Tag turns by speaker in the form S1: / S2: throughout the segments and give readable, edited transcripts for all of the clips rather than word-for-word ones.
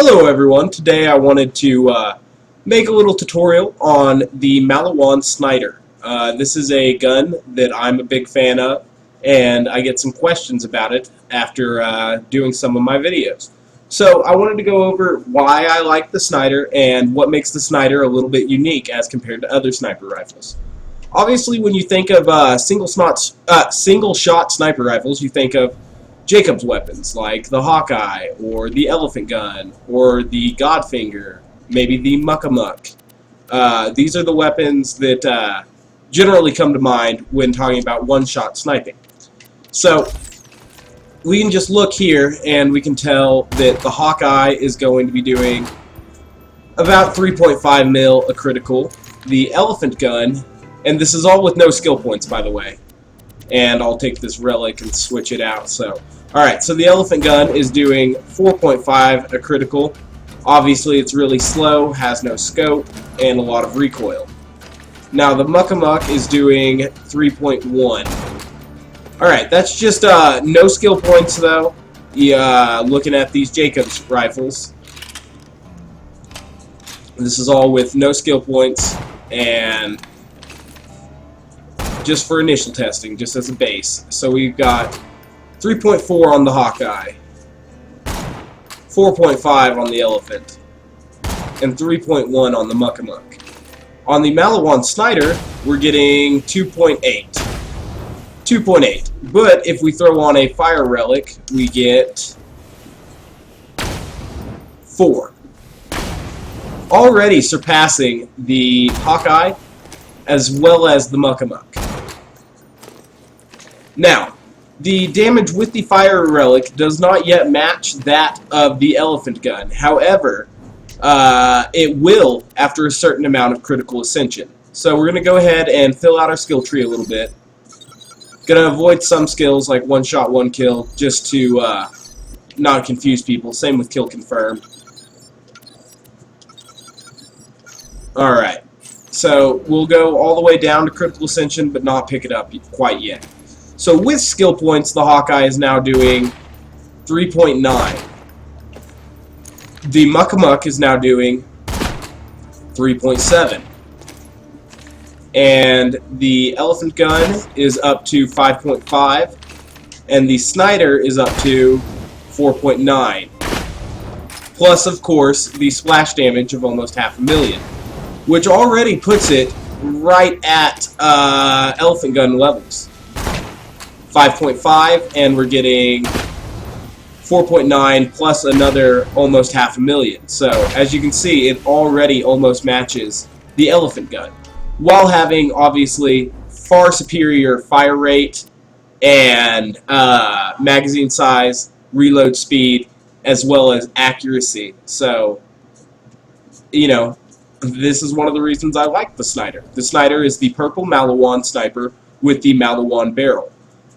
S1: Hello everyone, today I wanted to make a little tutorial on the Maliwan Snider. This is a gun that I'm a big fan of, and I get some questions about it after doing some of my videos. So I wanted to go over why I like the Snider and what makes the Snider a little bit unique as compared to other sniper rifles. Obviously when you think of single-shot sniper rifles, you think of Jacob's weapons, like the Hawkeye, or the Elephant Gun, or the Godfinger, maybe the Muck-a-Muck. These are the weapons that generally come to mind when talking about one-shot sniping. So, we can just look here, and we can tell that the Hawkeye is going to be doing about 3.5 mil a critical. The Elephant Gun, and this is all with no skill points, by the way. And I'll take this relic and switch it out. Alright, so the Elephant Gun is doing 4.5 a critical. Obviously it's really slow, has no scope, and a lot of recoil. Now the Muck-a-Muck is doing 3.1. Alright, that's just no skill points though. Looking at these Jacob's rifles. This is all with no skill points and just for initial testing, just as a base. So we've got 3.4 on the Hawkeye, 4.5 on the Elephant, and 3.1 on the Muck-a-Muck. On the Maliwan Snider, we're getting 2.8. 2.8. But if we throw on a fire relic, we get 4. Already surpassing the Hawkeye as well as the Muck-a-Muck. Now, the damage with the fire relic does not yet match that of the Elephant Gun. However, it will after a certain amount of critical ascension. So we're going to go ahead and fill out our skill tree a little bit. Going to avoid some skills like one shot, one kill, just to not confuse people. Same with kill confirmed. Alright, so we'll go all the way down to critical ascension but not pick it up quite yet. So with skill points, the Hawkeye is now doing 3.9. The Muck-a-Muck is now doing 3.7. And the Elephant Gun is up to 5.5. And the Snider is up to 4.9. Plus, of course, the splash damage of almost 500,000. Which already puts it right at Elephant Gun levels. 5.5, and we're getting 4.9 plus another almost 500,000. So, as you can see, it already almost matches the Elephant Gun, while having, obviously, far superior fire rate and magazine size, reload speed, as well as accuracy. So, you know, this is one of the reasons I like the Snider. The Snider is the purple Maliwan sniper with the Maliwan barrel.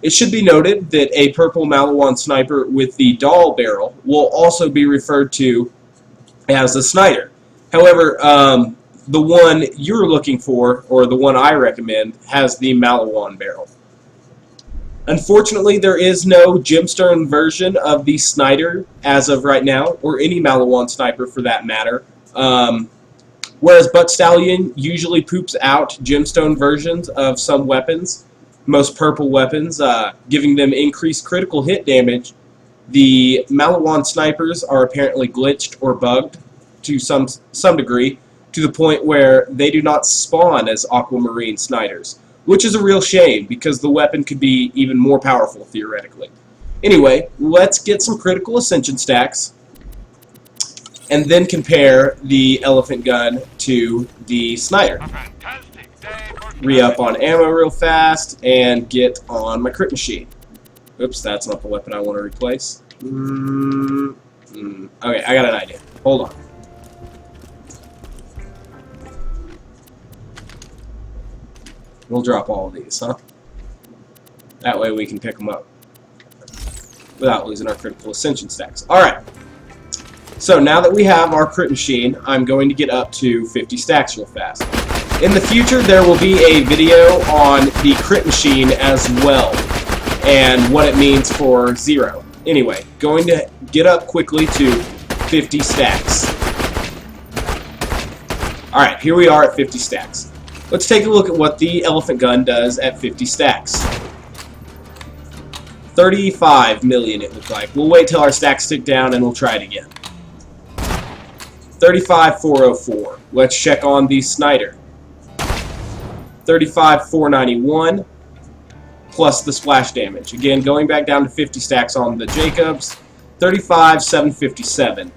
S1: It should be noted that a purple Maliwan sniper with the doll barrel will also be referred to as a Snider. However, the one you're looking for, or the one I recommend, has the Maliwan barrel. Unfortunately, there is no gemstone version of the Snider as of right now, or any Maliwan sniper for that matter. Whereas Butt Stallion usually poops out gemstone versions of some weapons, most purple weapons, giving them increased critical hit damage. The Maliwan snipers are apparently glitched or bugged to some degree, to the point where they do not spawn as aquamarine Sniders, which is a real shame because the weapon could be even more powerful theoretically. Anyway, let's get some critical ascension stacks and then compare the Elephant Gun to the Snider. Re-up on ammo real fast and get on my crit machine. Oops, that's not the weapon I want to replace. Okay, I got an idea. Hold on. We'll drop all of these, huh? That way we can pick them up without losing our critical ascension stacks. Alright. So now that we have our crit machine, I'm going to get up to 50 stacks real fast. In the future, there will be a video on the crit machine as well, and what it means for 0. Anyway, going to get up quickly to 50 stacks. Alright, here we are at 50 stacks. Let's take a look at what the elephant gun does at 50 stacks. 35 million it looked like. We'll wait till our stacks tick down and we'll try it again. 35,404. Let's check on the Snider. 35,491 plus the splash damage. Again, going back down to 50 stacks on the Jacobs. 35,757. I'm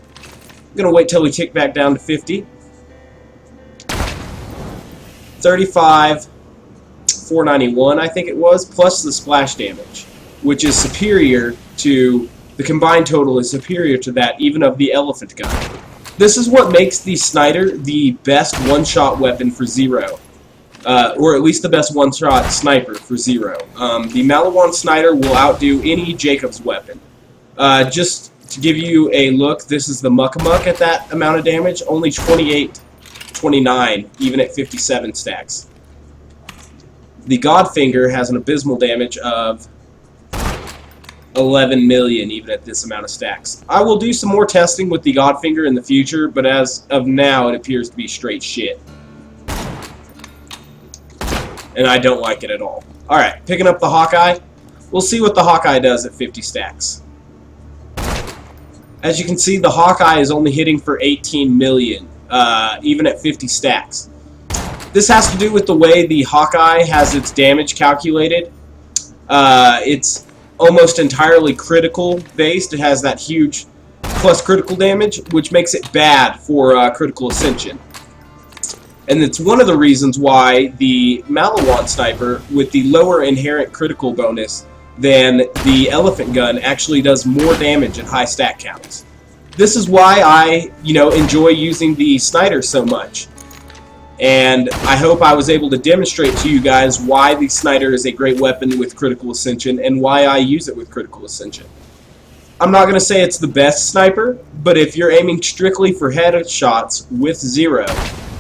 S1: going to wait till we tick back down to 50. 35,491 I think it was, plus the splash damage, which is superior to, the combined total is superior to that even of the elephant gun. This is what makes the Snider the best one-shot weapon for Zero. Or at least the best one-shot sniper for Zero. The Maliwan Snider will outdo any Jacobs weapon. Just to give you a look, this is the Muck-a-Muck at that amount of damage, only 28-29, even at 57 stacks. The Godfinger has an abysmal damage of 11 million, even at this amount of stacks. I will do some more testing with the Godfinger in the future, but as of now, it appears to be straight shit. And I don't like it at all. Alright, picking up the Hawkeye. We'll see what the Hawkeye does at 50 stacks. As you can see, the Hawkeye is only hitting for 18 million, even at 50 stacks. This has to do with the way the Hawkeye has its damage calculated. It's almost entirely critical based. It has that huge plus critical damage, which makes it bad for critical ascension. And it's one of the reasons why the Maliwan Sniper, with the lower inherent critical bonus than the elephant gun, actually does more damage at high stack counts. This is why I, enjoy using the Snider so much. And I hope I was able to demonstrate to you guys why the Snider is a great weapon with critical ascension and why I use it with critical ascension. I'm not going to say it's the best sniper, but if you're aiming strictly for headshots with Zero,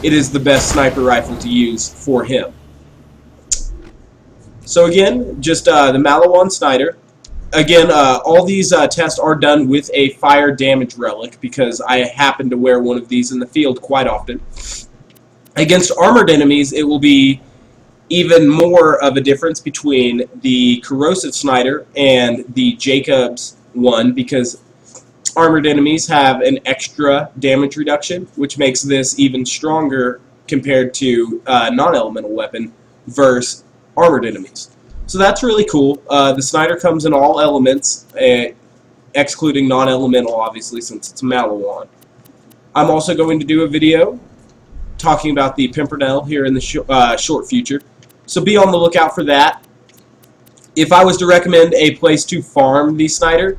S1: it is the best sniper rifle to use for him. So again, just the Maliwan Snider. Again, all these tests are done with a fire damage relic because I happen to wear one of these in the field quite often. Against armored enemies, it will be even more of a difference between the corrosive Snider and the Jacobs one because armored enemies have an extra damage reduction, which makes this even stronger compared to non-elemental weapon versus armored enemies. So that's really cool. The Snider comes in all elements, excluding non-elemental, obviously, since it's Maliwan. I'm also going to do a video talking about the Pimpernel here in the short future, so be on the lookout for that. If I was to recommend a place to farm the Snider,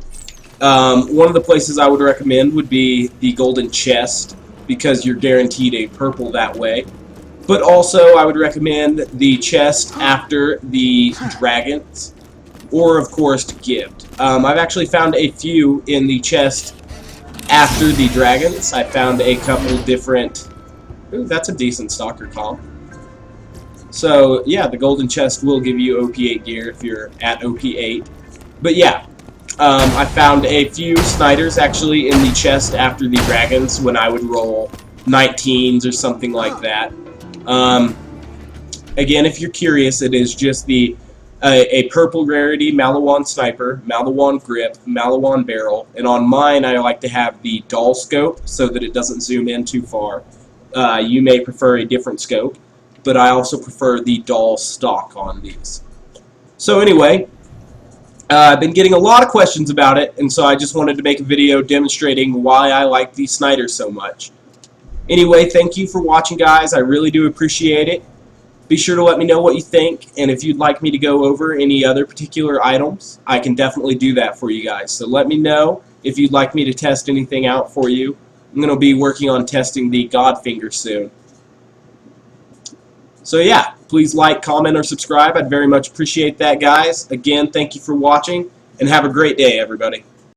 S1: one of the places I would recommend would be the Golden Chest, because you're guaranteed a purple that way. But also, I would recommend the chest after the dragons, or of course, Gift. I've actually found a few in the chest after the dragons. I found a couple different. Ooh, that's a decent stalker comp. So yeah, the golden chest will give you OP8 gear if you're at OP8. But yeah, I found a few Sniders actually in the chest after the dragons when I would roll 19s or something like that. Again, if you're curious, it is just the a purple rarity Maliwan Sniper, Maliwan Grip, Maliwan Barrel, and on mine I like to have the dull scope so that it doesn't zoom in too far. You may prefer a different scope, but I also prefer the dull stock on these. So anyway, I've been getting a lot of questions about it, and so I just wanted to make a video demonstrating why I like the Snider so much. Anyway, thank you for watching, guys. I really do appreciate it. Be sure to let me know what you think, and if you'd like me to go over any other particular items, I can definitely do that for you guys. So let me know if you'd like me to test anything out for you. I'm going to be working on testing the Godfinger soon. So yeah, please like, comment, or subscribe. I'd very much appreciate that, guys. Again, thank you for watching, and have a great day, everybody.